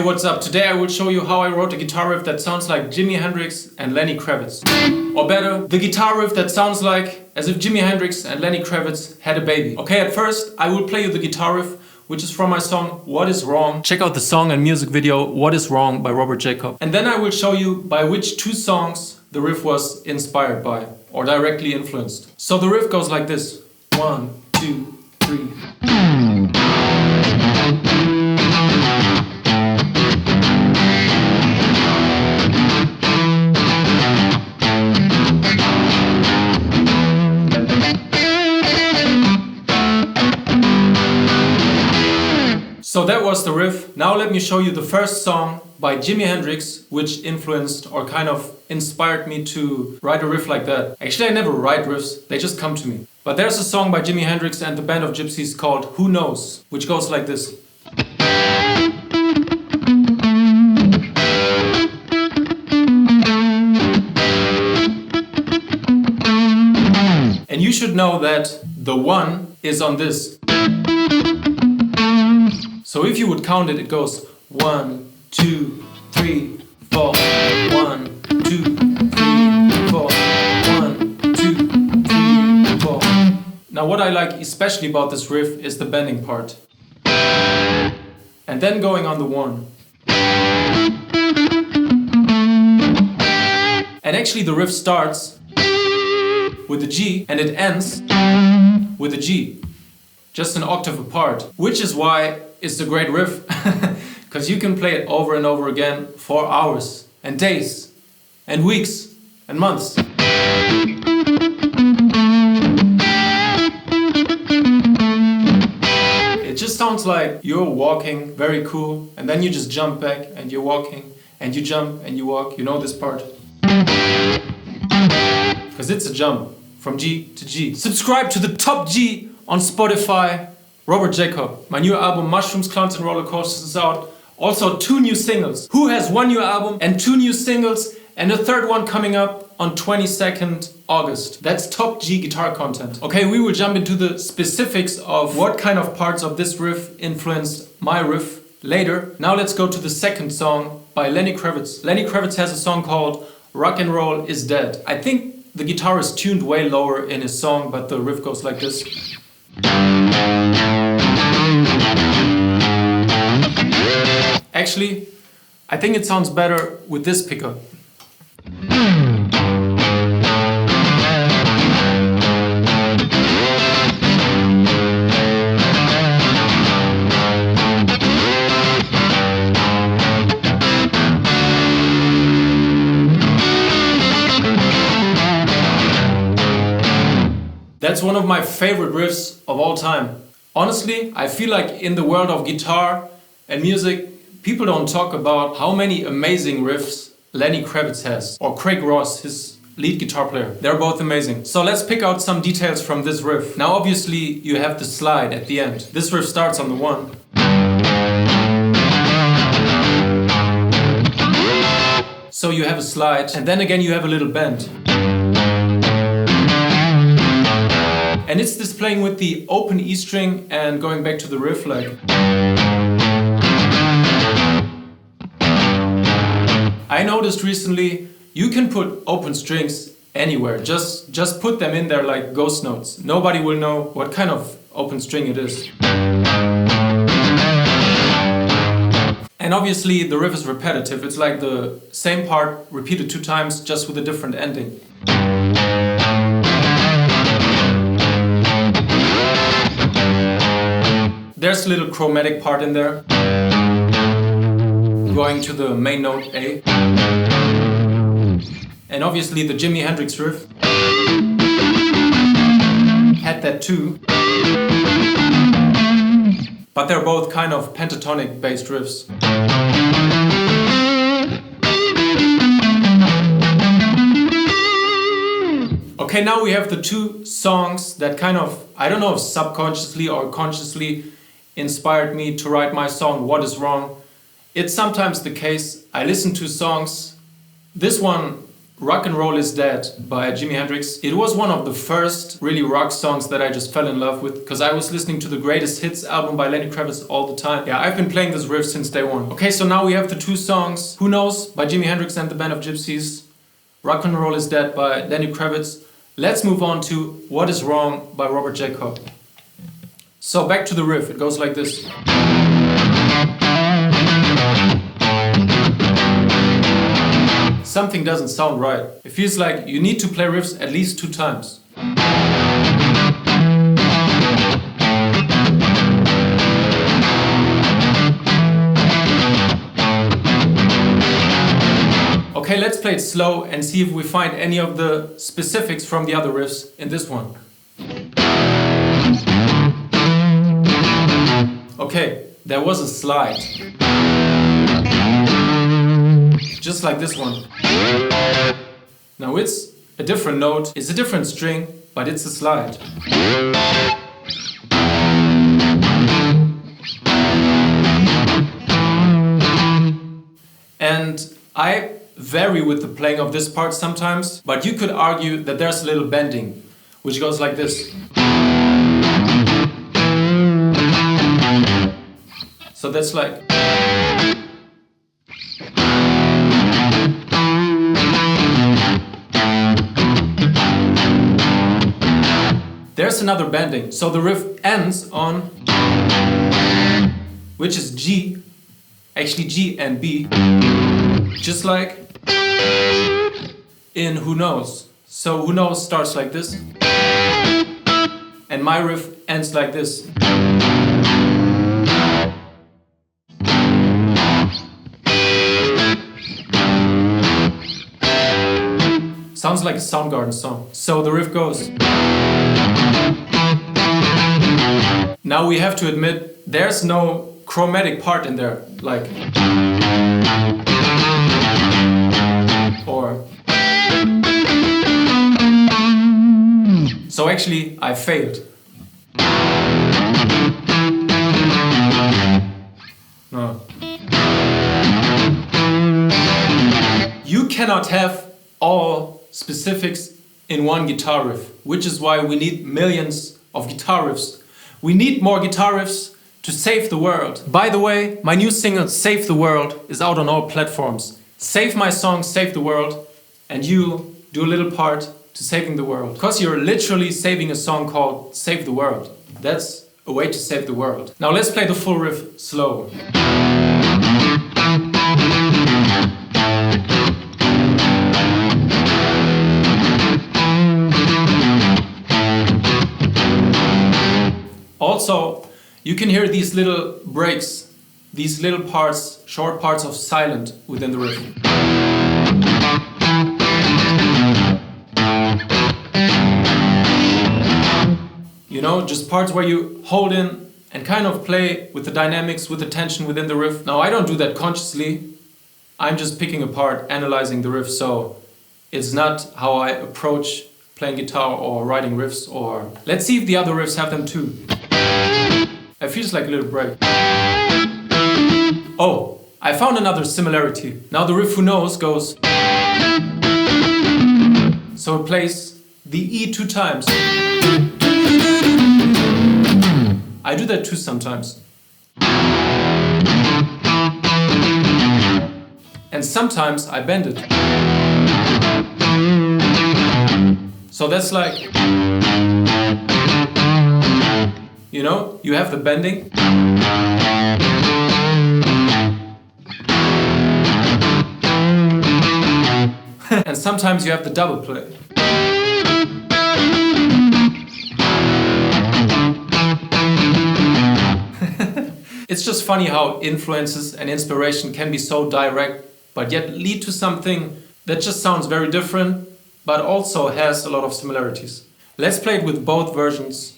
Hey, what's up? Today I will show you how I wrote a guitar riff that sounds like Jimi Hendrix and Lenny Kravitz. Or better, the guitar riff that sounds like as if Jimi Hendrix and Lenny Kravitz had a baby. Okay, at first I will play you the guitar riff, which is from my song What Is Wrong. Check out the song and music video What Is Wrong by Robert Jakob. And then I will show you by which two songs the riff was inspired by or directly influenced. So the riff goes like this. 1, 2, 3. So that was the riff. Now let me show you the first song by Jimi Hendrix, which influenced or kind of inspired me to write a riff like that. Actually, I never write riffs, they just come to me. But there's a song by Jimi Hendrix and the Band of Gypsies called Who Knows, which goes like this. And you should know that the one is on this. So if you would count it, it goes 1, 2, 3, 4. 1, 2, 3, 4. 1, 2, 3, 4. Now what I like especially about this riff is the bending part. And then going on the 1. And actually the riff starts with a G and it ends with a G. Just an octave apart. Which is why it's a great riff. Because you can play it over and over again for hours and days and weeks and months. It just sounds like you're walking, very cool, and then you just jump back and you're walking and you jump and you walk. You know this part? Because it's a jump from G to G. Subscribe to the top G on Spotify. Robert Jakob. My new album Mushrooms, Clowns and Rollercoasters is out. Also 2 new singles. Who has 1 new album and 2 new singles and a 3rd one coming up on 22nd August. That's top G guitar content. Okay, we will jump into the specifics of what kind of parts of this riff influenced my riff later. Now let's go to the second song by Lenny Kravitz. Lenny Kravitz has a song called Rock and Roll is Dead. I think the guitar is tuned way lower in his song, but the riff goes like this. Actually, I think it sounds better with this pickup. That's one of my favorite riffs of all time. Honestly, I feel like in the world of guitar and music, people don't talk about how many amazing riffs Lenny Kravitz has, or Craig Ross, his lead guitar player. They're both amazing. So let's pick out some details from this riff. Now obviously you have the slide at the end. This riff starts on the 1. So you have a slide, and then again you have a little bend. And it's this playing with the open E string and going back to the riff like. I noticed recently you can put open strings anywhere. Just put them in there like ghost notes. Nobody will know what kind of open string it is. And obviously the riff is repetitive. It's like the same part repeated 2 times just with a different ending. There's a little chromatic part in there, going to the main note A. And obviously the Jimi Hendrix riff had that too. But they're both kind of pentatonic based riffs. Okay, now we have the 2 songs that kind of, I don't know if subconsciously or consciously inspired me to write my song What Is Wrong. It's sometimes the case. I listen to songs. This one Rock and Roll is Dead by Jimi Hendrix. It was one of the first really rock songs that I just fell in love with because I was listening to the Greatest Hits album by Lenny Kravitz all the time. Yeah, I've been playing this riff since day one. Okay, so now we have the two songs, Who Knows by Jimi Hendrix and the Band of Gypsies, Rock and Roll is Dead by Lenny Kravitz. Let's move on to What Is Wrong by Robert Jakob. So back to the riff, it goes like this. Something doesn't sound right. It feels like you need to play riffs at least 2 times. Okay, let's play it slow and see if we find any of the specifics from the other riffs in this one. Okay, there was a slide. Just like this one. Now it's a different note, it's a different string, but it's a slide. And I vary with the playing of this part sometimes, but you could argue that there's a little bending, which goes like this. So that's like... There's another bending, so the riff ends on, which is G, actually G and B, just like in Who Knows. So Who Knows starts like this, and my riff ends like this. Sounds like a Soundgarden song. So the riff goes. Now we have to admit, there's no chromatic part in there, like... Or... So actually, I failed. No. You cannot have all specifics in one guitar riff, which is why we need millions of guitar riffs. We need more guitar riffs to save the world. By the way, my new single Save the World is out on all platforms. Save my song, Save the World, and you do a little part to saving the world. Because you're literally saving a song called Save the World. That's a way to save the world. Now let's play the full riff slow. Also, you can hear these little breaks, these little parts, short parts of silent within the riff. You know, just parts where you hold in and kind of play with the dynamics, with the tension within the riff. Now, I don't do that consciously. I'm just picking apart, analyzing the riff, so it's not how I approach playing guitar or writing riffs or... Let's see if the other riffs have them too. It feels like a little break. Oh, I found another similarity. Now the riff Who Knows goes... So it plays the E 2 times. I do that too sometimes. And sometimes I bend it. So that's like... You know, you have the bending. And sometimes you have the double play. It's just funny how influences and inspiration can be so direct, but yet lead to something that just sounds very different, but also has a lot of similarities. Let's play it with both versions.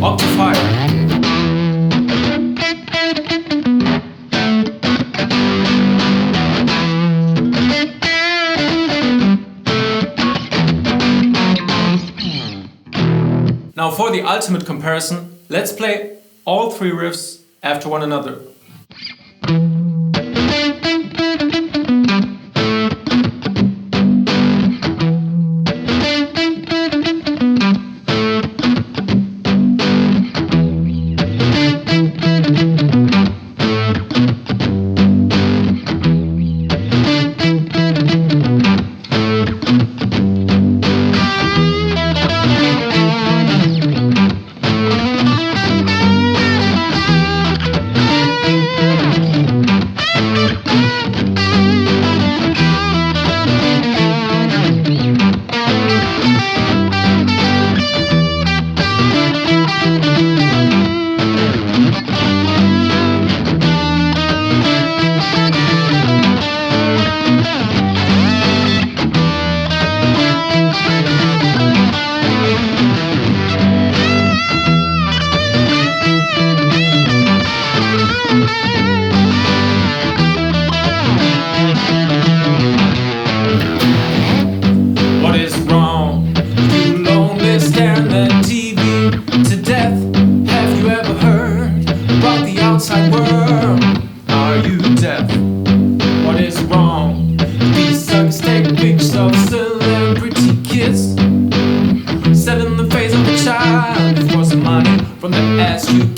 Octafire. Now for the ultimate comparison, let's play all three riffs after one another.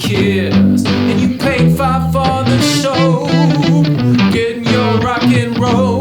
And you paid $5 for the show, getting your rock and roll.